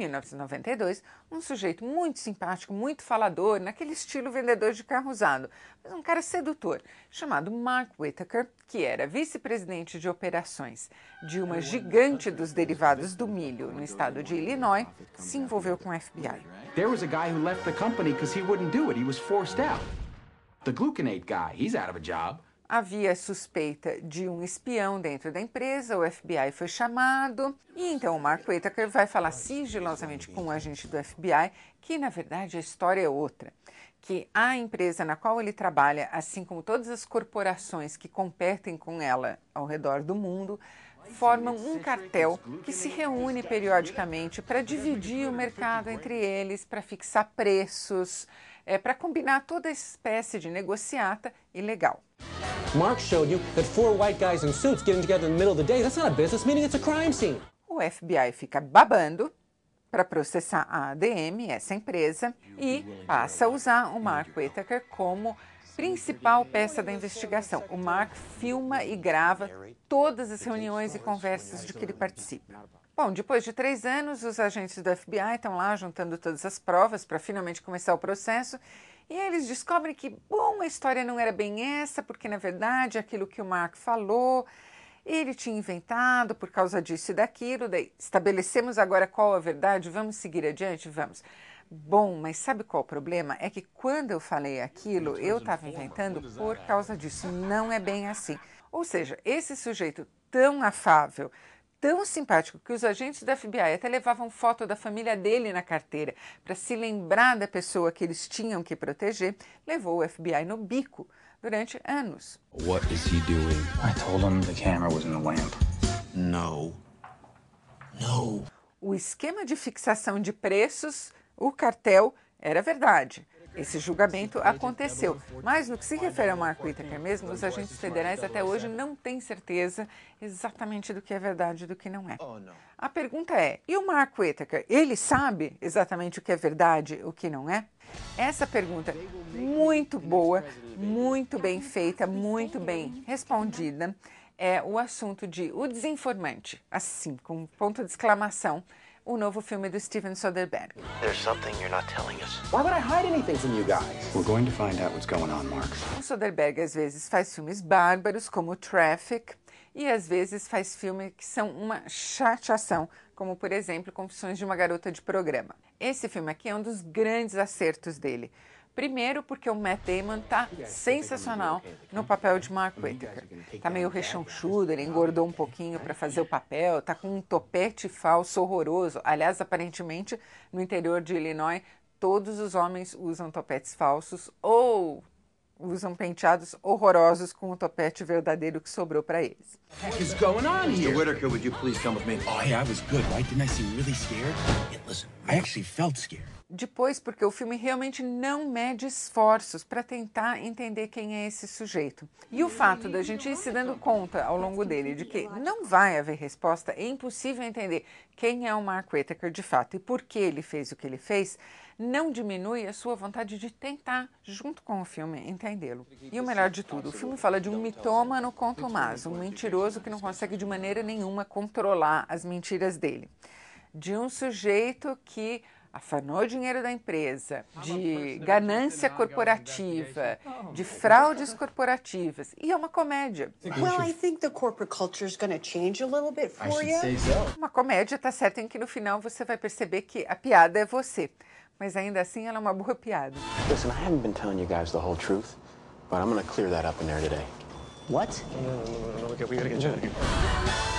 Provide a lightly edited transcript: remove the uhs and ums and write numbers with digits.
1992, um sujeito muito simpático, muito falador, naquele estilo vendedor de carro usado, mas um cara sedutor, chamado Mark Whitaker, que era vice-presidente de operações de uma gigante dos derivados do milho no estado de Illinois, se envolveu com o FBI. There was a guy who left the company because he wouldn't do it. He was forced out. The gluconate guy, he's out of a job. Havia suspeita de um espião dentro da empresa, o FBI foi chamado e então o Mark Whitaker vai falar sigilosamente com o agente do FBI que, na verdade, a história é outra, que a empresa na qual ele trabalha, assim como todas as corporações que competem com ela ao redor do mundo, formam um cartel que se reúne periodicamente para dividir o mercado entre eles, para fixar preços, para combinar toda espécie de negociata ilegal. Mark showed you that 4 white guys in suits getting together in the middle of the day, that's not a business meeting, it's a crime scene. O FBI fica babando para processar a ADM, essa empresa, e passa a usar o Mark Whitaker como principal peça da investigação. O Mark filma e grava todas as reuniões e conversas de que ele participa. Bom, depois de 3 anos, os agentes do FBI estão lá juntando todas as provas para finalmente começar o processo e eles descobrem que, bom, a história não era bem essa, porque na verdade aquilo que o Mark falou, ele tinha inventado por causa disso e daquilo, daí estabelecemos agora qual a verdade, vamos seguir adiante? Vamos. Bom, mas sabe qual o problema? É que quando eu falei aquilo, eu estava inventando por causa disso, não é bem assim. Ou seja, esse sujeito tão afável, tão simpático, que os agentes da FBI até levavam foto da família dele na carteira para se lembrar da pessoa que eles tinham que proteger, levou o FBI no bico durante anos. What is he doing? I told him the camera was in the lamp. No. No. O esquema de fixação de preços, o cartel, era verdade. Esse julgamento aconteceu, mas no que se refere ao Mark Whitaker mesmo, os agentes federais até hoje não têm certeza exatamente do que é verdade e do que não é. A pergunta é, e o Mark Whitaker, ele sabe exatamente o que é verdade e o que não é? Essa pergunta muito boa, muito bem feita, muito bem respondida, é o assunto de O Desinformante, assim, com um ponto de exclamação, o novo filme do Steven Soderbergh. There's something you're not telling us. Why would I hide anything from you guys? We're going to find out what's going on, Mark. O Soderbergh às vezes faz filmes bárbaros, como Traffic, e às vezes faz filmes que são uma chateação, como por exemplo Confissões de uma Garota de Programa. Esse filme aqui é um dos grandes acertos dele. Primeiro porque o Matt Damon tá sensacional no papel de Mark Whitaker. Tá meio rechonchudo, ele engordou um pouquinho para fazer o papel, tá com um topete falso horroroso. Aliás, aparentemente, no interior de Illinois, todos os homens usam topetes falsos ou usam penteados horrorosos com o topete verdadeiro que sobrou para eles. What is going on here? Mr. Whitaker, would you please come with me? Oh, yeah, I was good, right? Didn't I seem really scared? Yeah, listen, I actually felt scared. Depois, porque o filme realmente não mede esforços para tentar entender quem é esse sujeito. E o fato da gente ir se dando conta ao longo dele de que não vai haver resposta, é impossível entender quem é o Mark Whitaker de fato e por que ele fez o que ele fez, não diminui a sua vontade de tentar, junto com o filme, entendê-lo. E o melhor de tudo, o filme fala de um mitômano contumaz, um mentiroso que não consegue de maneira nenhuma controlar as mentiras dele. De um sujeito que afanou dinheiro da empresa, de ganância corporativa, de fraudes corporativas. E é uma comédia. Well, I think the corporate culture is going to change a little bit for you. Uma comédia, tá certo, em que no final você vai perceber que a piada é você. Mas ainda assim ela é uma boa piada. Listen, I haven't been telling you guys the whole truth, but I'm going to clear that up in there today. What? No, we gotta get you out of here.